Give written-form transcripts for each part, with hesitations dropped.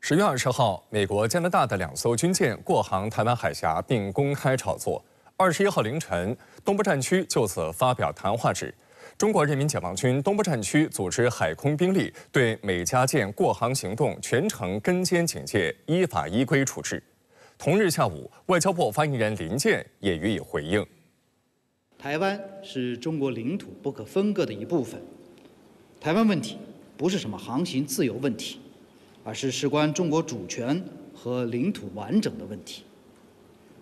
10月20号，美国、加拿大的2艘军舰过航台湾海峡，并公开炒作。21号凌晨，东部战区就此发表谈话指，中国人民解放军东部战区组织海空兵力对美加舰过航行动全程跟监警戒，依法依规处置。同日下午，外交部发言人林健也予以回应。台湾是中国领土不可分割的一部分，台湾问题不是什么航行自由问题，而是事关中国主权和领土完整的问题。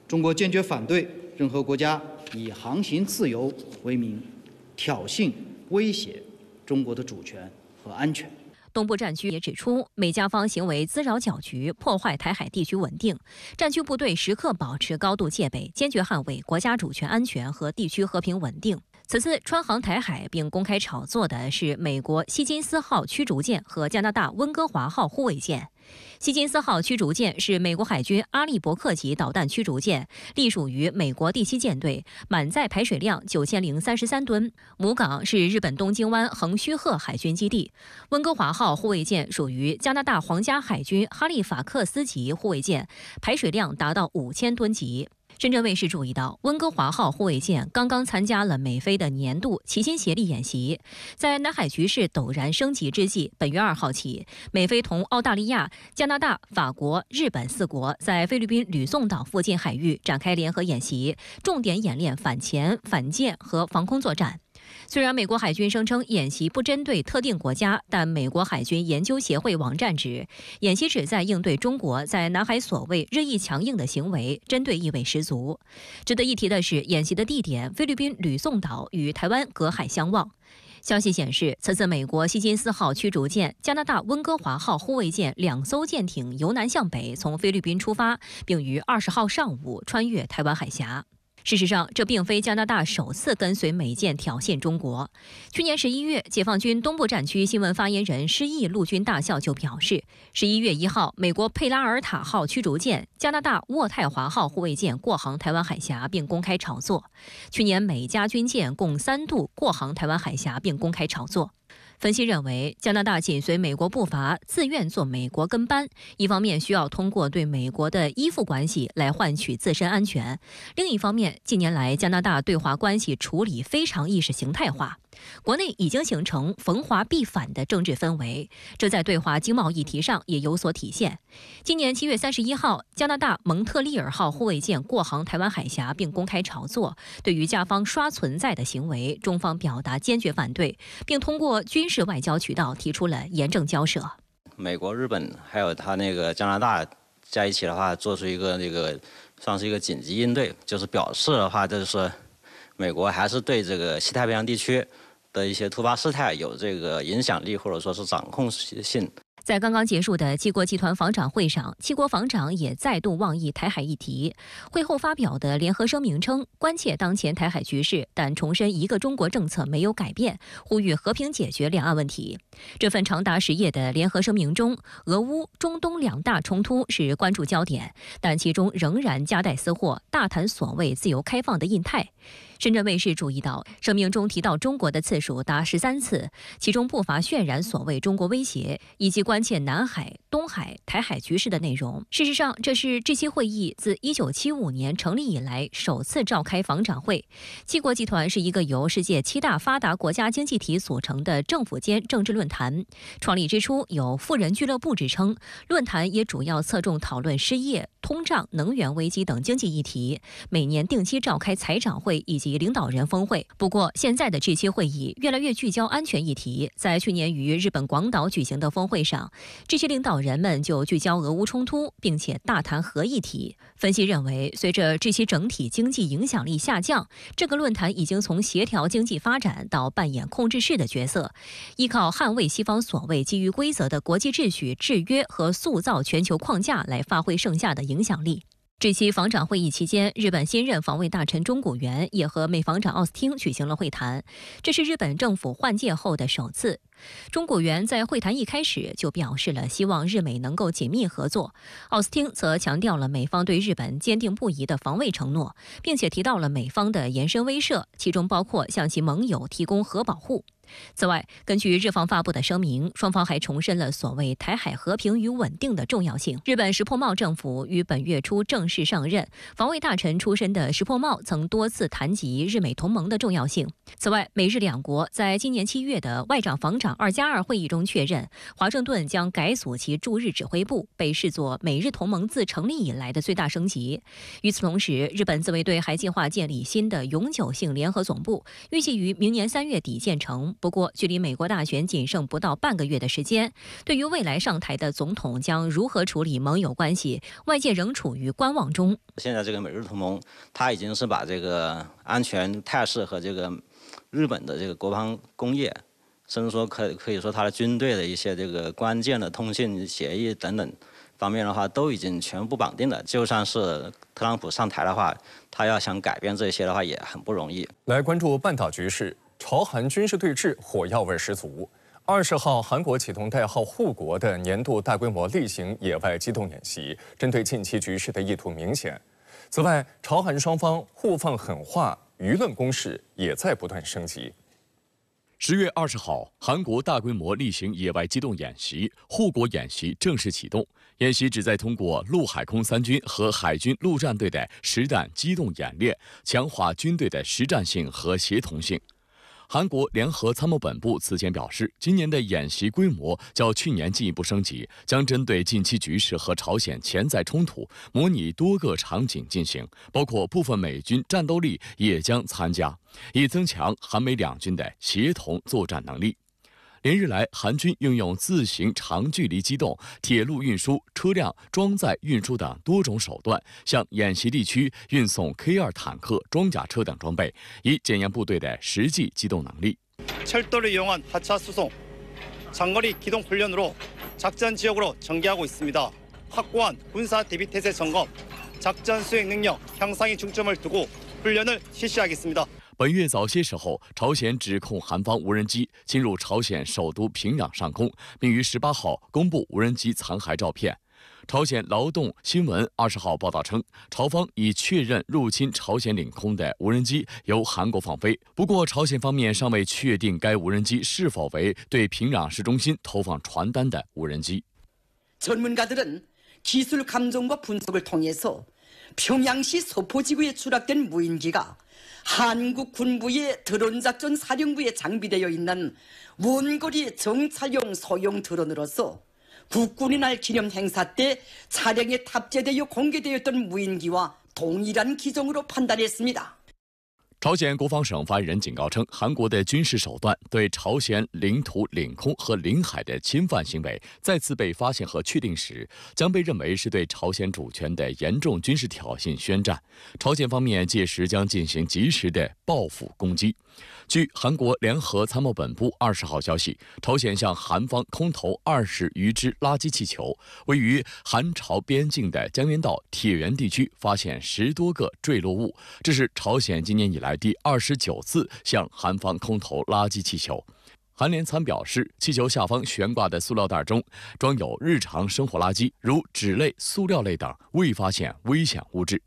中国坚决反对任何国家以航行自由为名，挑衅、威胁中国的主权和安全。东部战区也指出，美加方行为滋扰搅局，破坏台海地区稳定，战区部队时刻保持高度戒备，坚决捍卫国家主权安全和地区和平稳定。此次穿航台海并公开炒作的是美国希金斯号驱逐舰和加拿大温哥华号护卫舰。希金斯号驱逐舰是美国海军阿利伯克级导弹驱逐舰，隶属于美国第7舰队，满载排水量9033吨，母港是日本东京湾横须贺海军基地。温哥华号护卫舰属于加拿大皇家海军哈利法克斯级护卫舰，排水量达到5000吨级。深圳卫视注意到，温哥华号护卫舰刚刚参加了美菲的年度齐心协力演习。在南海局势陡然升级之际，本月2号起，美菲同澳大利亚、加拿大、法国、日本4国在菲律宾吕宋岛附近海域展开联合演习，重点演练反潜、反舰和防空作战。虽然美国海军声称演习不针对特定国家，但美国海军研究协会网站指，演习旨在应对中国在南海所谓日益强硬的行为，针对意味十足。值得一提的是，演习的地点菲律宾吕宋岛与台湾隔海相望。消息显示，此次美国希金斯号驱逐舰、加拿大温哥华号护卫舰2艘舰艇由南向北从菲律宾出发，并于20号上午穿越台湾海峡。事实上，这并非加拿大首次跟随美舰挑衅中国。去年11月，解放军东部战区新闻发言人施毅陆军大校就表示，11月1号，美国佩拉尔塔号驱逐舰、加拿大渥太华号护卫舰过航台湾海峡并公开炒作。去年美加军舰共3度过航台湾海峡并公开炒作。分析认为，加拿大紧随美国步伐，自愿做美国跟班，一方面需要通过对美国的依附关系来换取自身安全，另一方面，近年来加拿大对华关系处理非常意识形态化，国内已经形成逢华必反的政治氛围，这在对华经贸议题上也有所体现。今年7月31号，加拿大蒙特利尔号护卫舰过航台湾海峡并公开炒作，对于加方刷存在的行为，中方表达坚决反对，并通过军事外交渠道提出了严正交涉。美国、日本还有他那个加拿大在一起的话，做出一个算是一个紧急应对，就是表示的话，就是说美国还是对这个西太平洋地区的一些突发事态有这个影响力或者说是掌控性。在刚刚结束的七国集团防长会上，七国防长也再度望议台海议题。会后发表的联合声明称，关切当前台海局势，但重申一个中国政策没有改变，呼吁和平解决两岸问题。这份长达10页的联合声明中，俄乌、中东2大冲突是关注焦点，但其中仍然夹带私货，大谈所谓自由开放的印太。深圳卫视注意到，声明中提到中国的次数达13次，其中不乏渲染所谓中国威胁以及关切南海、东海、台海局势的内容。事实上，这是G7会议自1975年成立以来首次召开防长会。七国集团是一个由世界7大发达国家经济体组成的政府间政治论坛，创立之初有富人俱乐部之称。论坛也主要侧重讨论失业、通胀、能源危机等经济议题，每年定期召开财长会以及领导人峰会。不过，现在的G7会议越来越聚焦安全议题。在去年于日本广岛举行的峰会上，这些领导人们就聚焦俄乌冲突，并且大谈核议题。分析认为，随着G7整体经济影响力下降，这个论坛已经从协调经济发展到扮演控制室的角色，依靠捍卫西方所谓基于规则的国际秩序、制约和塑造全球框架来发挥剩下的影响力。这期防长会议期间，日本新任防卫大臣中谷元也和美防长奥斯汀举行了会谈，这是日本政府换届后的首次。中谷元在会谈一开始就表示了希望日美能够紧密合作，奥斯汀则强调了美方对日本坚定不移的防卫承诺，并且提到了美方的延伸威慑，其中包括向其盟友提供核保护。此外，根据日方发布的声明，双方还重申了所谓台海和平与稳定的重要性。日本石破茂政府于本月初正式上任，防卫大臣出身的石破茂曾多次谈及日美同盟的重要性。此外，美日两国在今年7月的外长防长2+2会议中确认，华盛顿将改组其驻日指挥部，被视作美日同盟自成立以来的最大升级。与此同时，日本自卫队还计划建立新的永久性联合总部，预计于明年3月底建成。不过，距离美国大选仅剩不到半个月的时间，对于未来上台的总统将如何处理盟友关系，外界仍处于观望中。现在这个美日同盟，它已经是把这个安全态势和这个日本的这个国防工业，甚至说可以说它的军队的一些这个关键的通信协议等等方面的话，都已经全部绑定了。就算是特朗普上台的话，他要想改变这些的话，也很不容易。来关注半岛局势。朝韩军事对峙火药味十足。20号，韩国启动代号“护国”的年度大规模例行野外机动演习，针对近期局势的意图明显。此外，朝韩双方互放狠话，舆论攻势也在不断升级。10月20号，韩国大规模例行野外机动演习“护国”演习正式启动。演习旨在通过陆海空三军和海军陆战队的实战机动演练，强化军队的实战性和协同性。韩国联合参谋本部此前表示，今年的演习规模较去年进一步升级，将针对近期局势和朝鲜潜在冲突，模拟多个场景进行，包括部分美军战斗力也将参加，以增强韩美两军的协同作战能力。连日来，韩军运用自行长距离机动、铁路运输、车辆装载运输等多种手段，向演习地区运送 K2 坦克、装甲车等装备，以检验部队的实际机动能力。 철도를 이용한 하차 수송, 장거리 기동 훈련으로 작전 지역으로 전개하고 있습니다. 확고한 군사 대비 태세 점검, 작전 수행 능력 향상에 중점을 두고 훈련을 실시하겠습니다. 本月早些时候，朝鲜指控韩方无人机侵入朝鲜首都平壤上空，并于18号公布无人机残骸照片。朝鲜劳动新闻20号报道称，朝方已确认入侵朝鲜领空的无人机由韩国放飞。不过，朝鲜方面尚未确定该无人机是否为对平壤市中心投放传单的无人机。 전문가들은 기술 감정과 분석을 통해서 평양시 서포지구에 추락된 무인기가 한국 군부의 드론 작전 사령부에 장비되어 있는 원거리 정찰용 소형 드론으로서 국군의 날 기념 행사 때 차량에 탑재되어 공개되었던 무인기와 동일한 기종으로 판단했습니다. 朝鲜国防省发言人警告称，韩国的军事手段对朝鲜领土、领空和领海的侵犯行为再次被发现和确定时，将被认为是对朝鲜主权的严重军事挑衅宣战。朝鲜方面届时将进行及时的报复攻击。据韩国联合参谋本部20号消息，朝鲜向韩方空投20余只垃圾气球，位于韩朝边境的江原道铁原地区发现10多个坠落物，这是朝鲜今年以来第29次向韩方空投垃圾气球。韩联参表示，气球下方悬挂的塑料袋中装有日常生活垃圾，如纸类、塑料类等，未发现危险物质。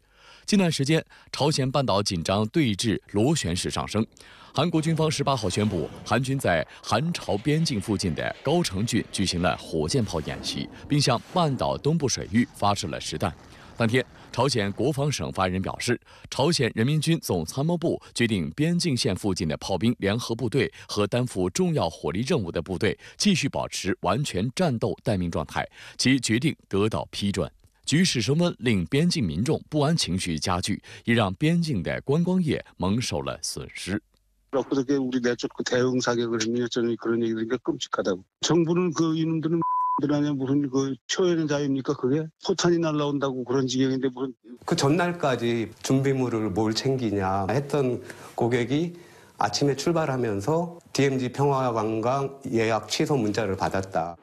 近段时间，朝鲜半岛紧张对峙螺旋式上升。韩国军方18号宣布，韩军在韩朝边境附近的高城郡举行了火箭炮演习，并向半岛东部水域发射了实弹。当天，朝鲜国防省发言人表示，朝鲜人民军总参谋部决定边境线附近的炮兵联合部队和担负重要火力任务的部队继续保持完全战斗待命状态，其决定得到批准。局势升温令边境民众不安情绪加剧，也让边境的观光业蒙受了损失。 엊그저께 우리 내쫓고 대응 사격을 했느냐 저는 그런 얘기 들으니까 끔찍하다고. 정부는 그 이놈들은 아니야 무슨 그 표현의 자유입니까 그게? 포탄이 날라온다고 그런 지경인데 무슨. 그 전날까지 준비물을 뭘 챙기냐 했던 고객이 아침에 출발하면서 DMZ 평화관광 예약 취소 문자를 받았다.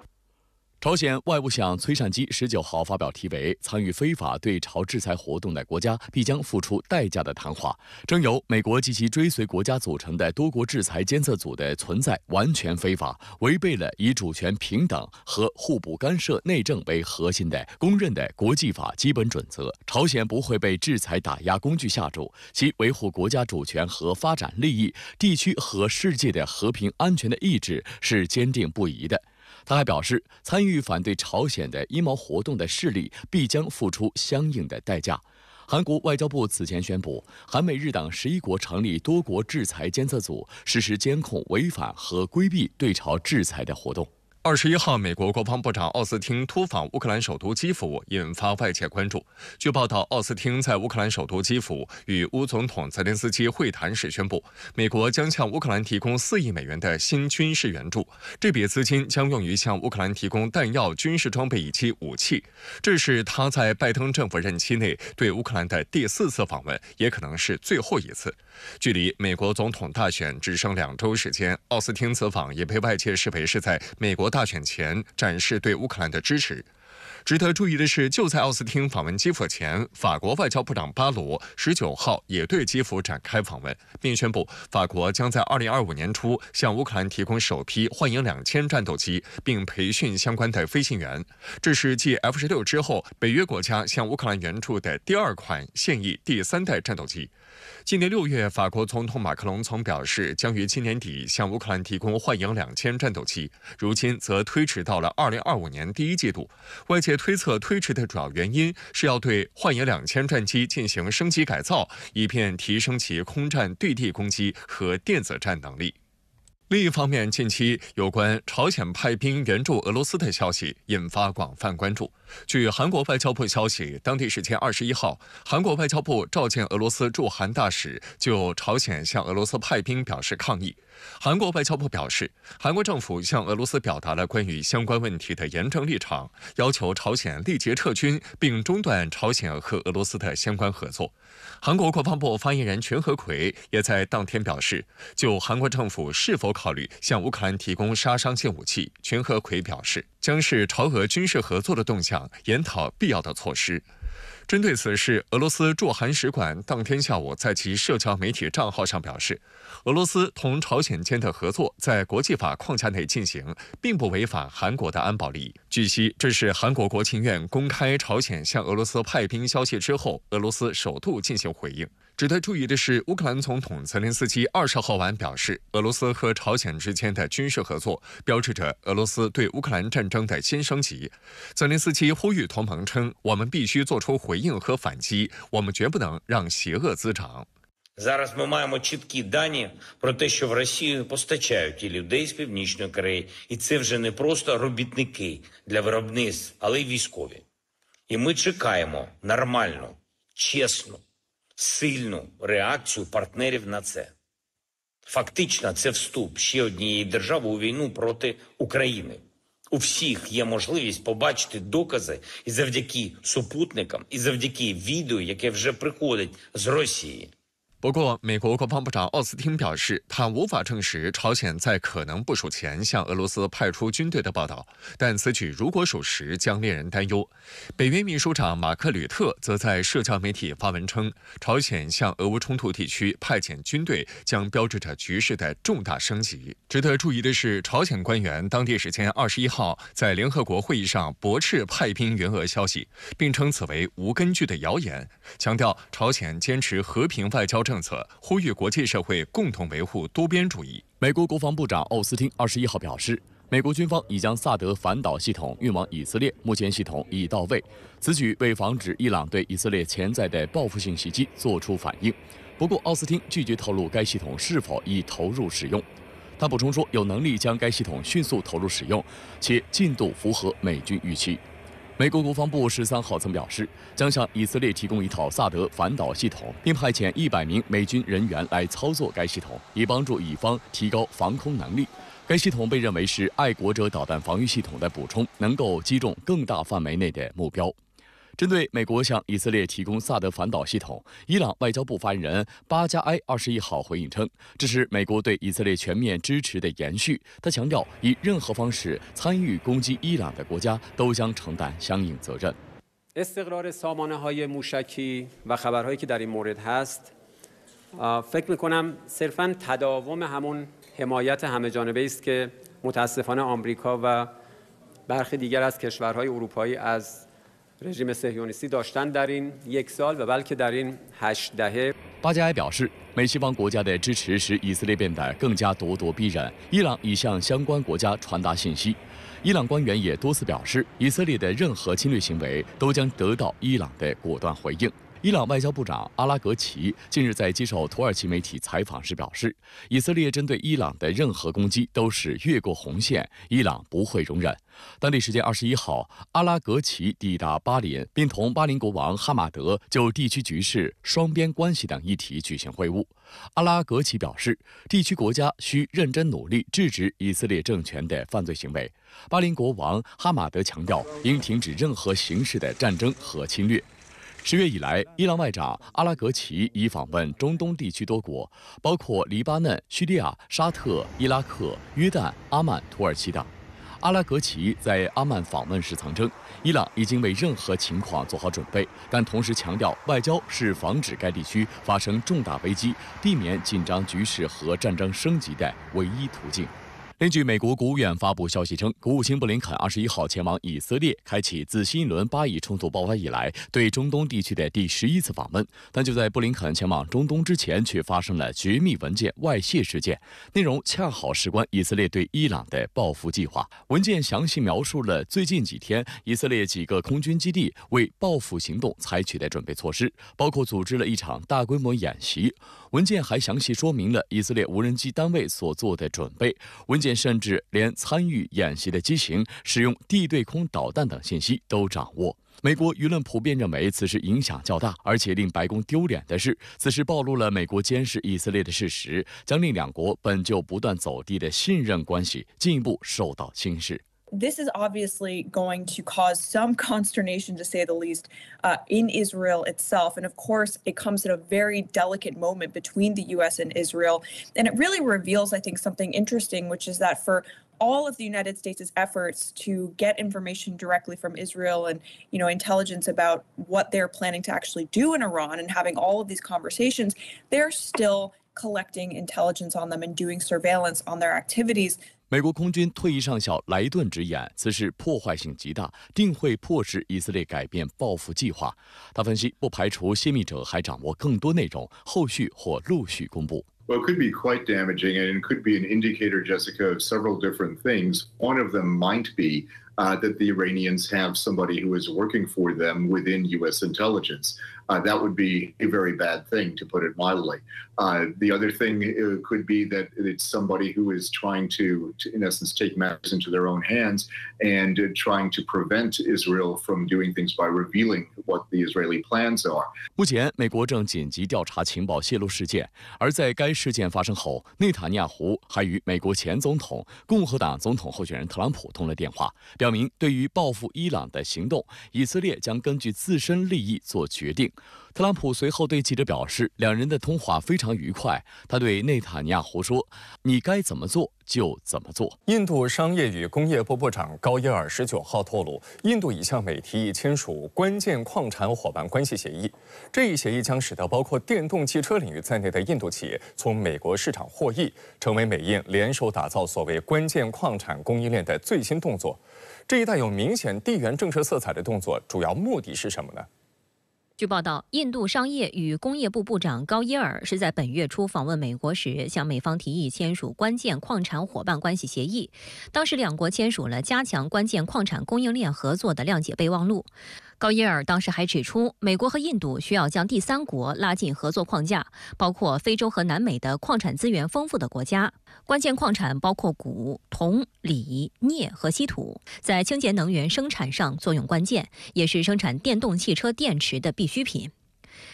朝鲜外务相崔善基19号发表题为《参与非法对朝制裁活动的国家必将付出代价》的谈话，称由美国及其追随国家组成的多国制裁监测组的存在完全非法，违背了以主权平等和互不干涉内政为核心的公认的国际法基本准则。朝鲜不会被制裁打压工具吓住，其维护国家主权和发展利益、地区和世界的和平安全的意志是坚定不移的。他还表示，参与反对朝鲜的阴谋活动的势力必将付出相应的代价。韩国外交部此前宣布，韩美日等11国成立多国制裁监测组，实施监控违反和规避对朝制裁的活动。21号，美国国防部长奥斯汀突访乌克兰首都基辅，引发外界关注。据报道，奥斯汀在乌克兰首都基辅与乌总统泽连斯基会谈时宣布，美国将向乌克兰提供4亿美元的新军事援助，这笔资金将用于向乌克兰提供弹药、军事装备以及武器。这是他在拜登政府任期内对乌克兰的第4次访问，也可能是最后一次。距离美国总统大选只剩2周时间，奥斯汀此访也被外界视为是在美国大选前展示对乌克兰的支持。值得注意的是，就在奥斯汀访问基辅前，法国外交部长巴罗19号也对基辅展开访问，并宣布法国将在2025年初向乌克兰提供首批幻影2000战斗机，并培训相关的飞行员。这是继 F-16之后，北约国家向乌克兰援助的第2款现役第3代战斗机。今年6月，法国总统马克龙曾表示将于今年底向乌克兰提供幻影2000战斗机，如今则推迟到了2025年第1季度。外界推测推迟的主要原因是要对幻影2000战机进行升级改造，以便提升其空战对地攻击和电子战能力。另一方面，近期有关朝鲜派兵援助俄罗斯的消息引发广泛关注。据韩国外交部消息，当地时间21号，韩国外交部召见俄罗斯驻韩大使，就朝鲜向俄罗斯派兵表示抗议。韩国外交部表示，韩国政府向俄罗斯表达了关于相关问题的严正立场，要求朝鲜立即撤军，并中断朝鲜和俄罗斯的相关合作。韩国国防部发言人全和奎也在当天表示，就韩国政府是否考虑向乌克兰提供杀伤性武器，全和奎表示，将视朝俄军事合作的动向，研讨必要的措施。针对此事，俄罗斯驻韩使馆当天下午在其社交媒体账号上表示，俄罗斯同朝鲜间的合作在国际法框架内进行，并不违反韩国的安保利益。据悉，这是韩国国情院公开朝鲜向俄罗斯派兵消息之后，俄罗斯首度进行回应。值得注意的是，乌克兰总统泽连斯基20号晚表示，俄罗斯和朝鲜之间的军事合作标志着俄罗斯对乌克兰战争的新升级。泽连斯基呼吁同盟称，我们必须做出回应和反击，我们绝不能让邪恶滋长。Зараз ми маємо чіткі дані про те, що в Росію постачають і людей з Північної Кореї, і це вже не просто робітники для виробництв, але й військові. І ми чекаємо нормальну, чесну, сильну реакцію партнерів на це. Фактично, це вступ ще однієї держави у війну проти України. У всіх є можливість побачити докази і завдяки супутникам, і завдяки відео, яке вже приходить з Росії. 不过，美国国防部长奥斯汀表示，他无法证实朝鲜在可能部署前向俄罗斯派出军队的报道，但此举如果属实，将令人担忧。北约秘书长马克·吕特则在社交媒体发文称，朝鲜向俄乌冲突地区派遣军队将标志着局势的重大升级。值得注意的是，朝鲜官员当地时间21号在联合国会议上驳斥派兵援俄消息，并称此为无根据的谣言，强调朝鲜坚持和平外交政策，呼吁国际社会共同维护多边主义。美国国防部长奥斯汀21号表示，美国军方已将萨德反导系统运往以色列，目前系统已到位。此举为防止伊朗对以色列潜在的报复性袭击做出反应。不过，奥斯汀拒绝透露该系统是否已投入使用。他补充说，有能力将该系统迅速投入使用，且进度符合美军预期。美国国防部13号曾表示，将向以色列提供一套萨德反导系统，并派遣100名美军人员来操作该系统，以帮助以方提高防空能力。该系统被认为是爱国者导弹防御系统的补充，能够击中更大范围内的目标。针对美国向以色列提供萨德反导系统，伊朗外交部发言人巴加埃21号回应称，这是美国对以色列全面支持的延续。他强调，以任何方式参与攻击伊朗的国家都将承担相应责任。استقرار سامانه‌های موشکی و خبرهایی که در این مورد هست فکر می‌کنم صرفاً تداوم همون حمایت همه‌جانبه است که متأسفانه آمریکا و برخی دیگر از کشورهای اروپایی از رژیم صهیونیستی داشتن در این یک سال و بلکه در این 8 دهه。巴加埃表示，美西方国家的支持使以色列变得更加咄咄逼人，伊朗已向相关国家传达信息。伊朗官员也多次表示，以色列的任何侵略行为都将得到伊朗的果断回应。伊朗外交部长阿拉格齐近日在接受土耳其媒体采访时表示，以色列针对伊朗的任何攻击都是越过红线，伊朗不会容忍。当地时间21号，阿拉格齐抵达巴林，并同巴林国王哈马德就地区局势、双边关系等议题举行会晤。阿拉格齐表示，地区国家需认真努力制止以色列政权的犯罪行为。巴林国王哈马德强调，应停止任何形式的战争和侵略。10月以来，伊朗外长阿拉格齐已访问中东地区多国，包括黎巴嫩、叙利亚、沙特、伊拉克、约旦、阿曼、土耳其等。阿拉格齐在阿曼访问时曾称，伊朗已经为任何情况做好准备，但同时强调，外交是防止该地区发生重大危机、避免紧张局势和战争升级的唯一途径。另据美国国务院发布消息称，国务卿布林肯21号前往以色列，开启自新一轮巴以冲突爆发以来对中东地区的第11次访问。但就在布林肯前往中东之前，却发生了绝密文件外泄事件，内容恰好事关以色列对伊朗的报复计划。文件详细描述了最近几天以色列几个空军基地为报复行动采取的准备措施，包括组织了一场大规模演习。文件还详细说明了以色列无人机单位所做的准备。文件甚至连参与演习的机型、使用地对空导弹等信息都掌握。美国舆论普遍认为此事影响较大，而且令白宫丢脸的是，此事暴露了美国监视以色列的事实，将令两国本就不断走低的信任关系进一步受到侵蚀。This is obviously going to cause some consternation, to say the least, in Israel itself. And of course, it comes at a very delicate moment between the U.S. and Israel. And it really reveals, I think, something interesting, which is that for all of the United States' efforts to get information directly from Israel and, intelligence about what they're planning to actually do in Iran and having all of these conversations, they're still collecting intelligence on them and doing surveillance on their activities. 美国空军退役上校莱顿直言，此事破坏性极大，定会迫使以色列改变报复计划。他分析，不排除泄密者还掌握更多内容，后续或陆续公布。Well, it could be quite damaging, and it could be an indicator, Jessica, of several different things. One of them might be that the Iranians have somebody who is working for them within U.S. intelligence. That would be a very bad thing, to put it mildly. The other thing could be that it's somebody who is trying to, in essence, take matters into their own hands and trying to prevent Israel from doing things by revealing what the Israeli plans are. 目前，美国正紧急调查情报泄露事件，而在该事件发生后，内塔尼亚胡还与美国前总统、共和党总统候选人特朗普通了电话，表明对于报复伊朗的行动，以色列将根据自身利益做决定。特朗普随后对记者表示，两人的通话非常愉快。他对内塔尼亚胡说：“你该怎么做就怎么做。”印度商业与工业部部长高耶尔19号透露，印度已向美提议签署关键矿产伙伴关系协议。这一协议将使得包括电动汽车领域在内的印度企业从美国市场获益，成为美印联手打造所谓关键矿产供应链的最新动作。这一带有明显地缘政治色彩的动作，主要目的是什么呢？据报道，印度商业与工业部部长高耶尔是在本月初访问美国时，向美方提议签署关键矿产伙伴关系协议。当时两国签署了加强关键矿产供应链合作的谅解备忘录。高耶尔当时还指出，美国和印度需要将第三国拉进合作框架，包括非洲和南美的矿产资源丰富的国家。关键矿产包括钴、铜、锂、镍和稀土，在清洁能源生产上作用关键，也是生产电动汽车电池的必需品。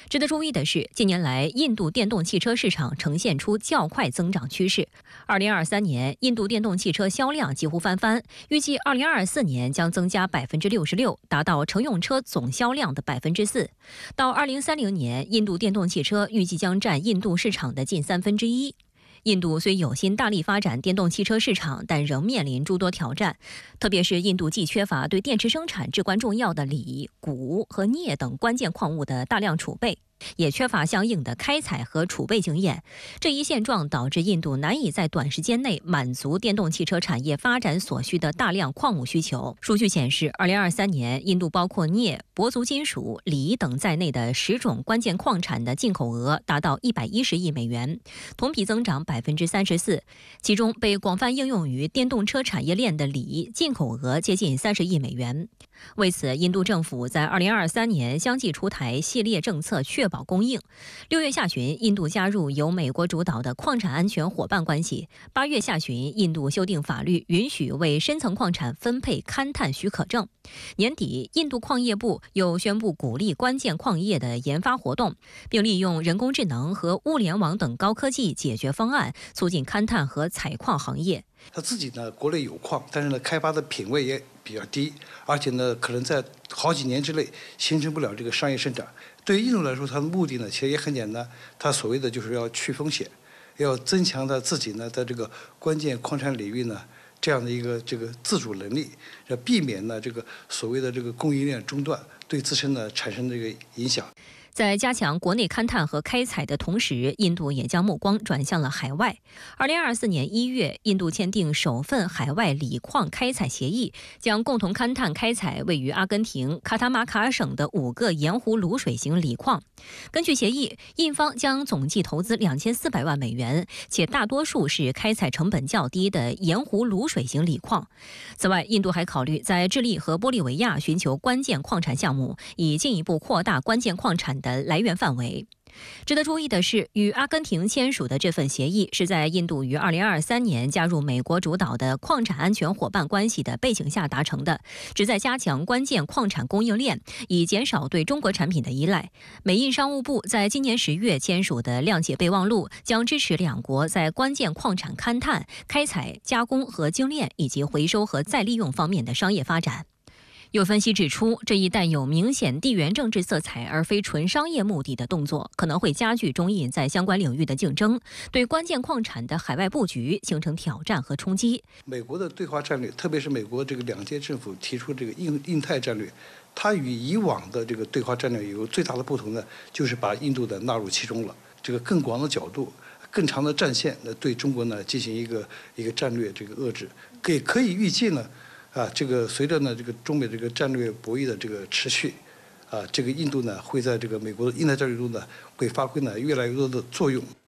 值得注意的是，近年来印度电动汽车市场呈现出较快增长趋势。2023年，印度电动汽车销量几乎翻番，预计2024年将增加66%，达到乘用车总销量的4%。到2030年，印度电动汽车预计将占印度市场的近1/3。印度虽有心大力发展电动汽车市场，但仍面临诸多挑战，特别是印度既缺乏对电池生产至关重要的锂、钴和镍等关键矿物的大量储备，也缺乏相应的开采和储备经验。这一现状导致印度难以在短时间内满足电动汽车产业发展所需的大量矿物需求。数据显示，2023年，印度包括镍、铂族金属、锂等在内的10种关键矿产的进口额达到110亿美元，同比增长34%。其中，被广泛应用于电动车产业链的锂进口额接近30亿美元。为此，印度政府在2023年相继出台系列政策，确保供应。6月下旬，印度加入由美国主导的矿产安全伙伴关系。8月下旬，印度修订法律，允许为深层矿产分配勘探许可证。年底，印度矿业部又宣布鼓励关键矿业的研发活动，并利用人工智能和物联网等高科技解决方案，促进勘探和采矿行业。他自己呢，国内有矿，但是呢，开发的品位也比较低，而且呢，可能在好几年之内形成不了这个商业生产。对于印度来说，它的目的呢，其实也很简单，它所谓的就是要去风险，要增强它自己呢，在这个关键矿产领域呢，这样的一个这个自主能力，要避免呢这个所谓的这个供应链中断对自身呢产生这个影响。在加强国内勘探和开采的同时，印度也将目光转向了海外。2024年1月，印度签订首份海外锂矿开采协议，将共同勘探开采位于阿根廷卡塔马卡省的5个盐湖卤水型锂矿。根据协议，印方将总计投资2400万美元，且大多数是开采成本较低的盐湖卤水型锂矿。此外，印度还考虑在智利和玻利维亚寻求关键矿产项目，以进一步扩大关键矿产的来源范围。值得注意的是，与阿根廷签署的这份协议是在印度于2023年加入美国主导的矿产安全伙伴关系的背景下达成的，旨在加强关键矿产供应链，以减少对中国产品的依赖。美印商务部在今年10月签署的谅解备忘录，将支持两国在关键矿产勘探、开采、加工和精炼以及回收和再利用方面的商业发展。有分析指出，这一带有明显地缘政治色彩而非纯商业目的的动作，可能会加剧中印在相关领域的竞争，对关键矿产的海外布局形成挑战和冲击。美国的对华战略，特别是美国这个两届政府提出这个印太战略，它与以往的这个对华战略有最大的不同呢，就是把印度的纳入其中了。这个更广的角度、更长的战线对中国呢进行一个战略这个遏制，也可以预计呢。这个随着呢这个中美这个战略博弈的这个持续，这个印度呢会在这个美国的印太战略中呢会发挥呢越来越多的作用。